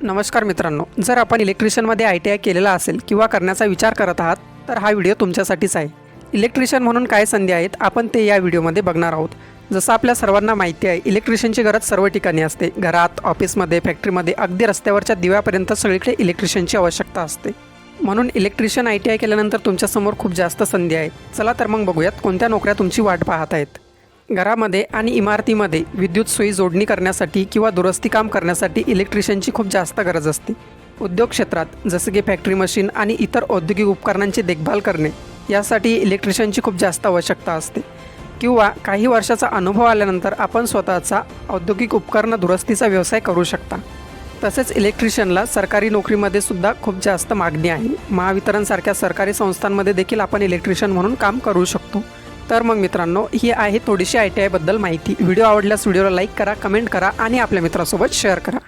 नमस्कार मित्रांनो, जर आपण इलेक्ट्रिशियनमध्ये ITI केलेला असेल किंवा करण्याचा विचार करत आहात तर हा व्हिडिओ तुमच्यासाठीच आहे। इलेक्ट्रिशियन म्हणून काय संधी आहेत आपण ते या व्हिडिओमध्ये बघणार आहोत। जसं आपल्या सर्वांना माहिती आहे, इलेक्ट्रिशियनची गरज सर्व ठिकाणी असते। घरात, ऑफिसमध्ये, फॅक्टरीमध्ये, अगदी रस्त्यावरच्या दिव्यापर्यंत सगळीकडे इलेक्ट्रिशियनची आवश्यकता असते। म्हणून इलेक्ट्रिशियन ITI केल्यानंतर तुमच्यासमोर खूप जास्त संधी आहेत। चला तर मग बघूयात कोणत्या नोकऱ्या तुमची वाट पाहत आहेत। घरामध्ये आणि इमारतीमध्ये विद्युत सोयी जोडणी करण्यासाठी किंवा दुरुस्ती काम करण्यासाठी इलेक्ट्रिशियनची खूप जास्त गरज असते। उद्योग क्षेत्रात जसे की फॅक्टरी मशीन आणि इतर औद्योगिक उपकरणांची देखभाल करणे यासाठी इलेक्ट्रिशियनची खूप जास्त आवश्यकता असते। किंवा काही वर्षाचा अनुभव आल्यानंतर आपण स्वतःचा औद्योगिक उपकरण दुरुस्तीचा व्यवसाय करू शकता। तसेच इलेक्ट्रिशियनला सरकारी नोकरीमध्ये सुद्धा खूप जास्त मागणी आहे। महावितरणसारख्या सरकारी संस्थांमध्ये देखील आपण इलेक्ट्रिशियन म्हणून काम करू शकतो। तर मग मित्रांनो, ही आहे थोडीशी ITI बद्दल माहिती। व्हिडिओ आवडल्यास व्हिडिओला लाईक करा, कमेंट करा आणि आपल्या मित्रांसोबत शेअर करा।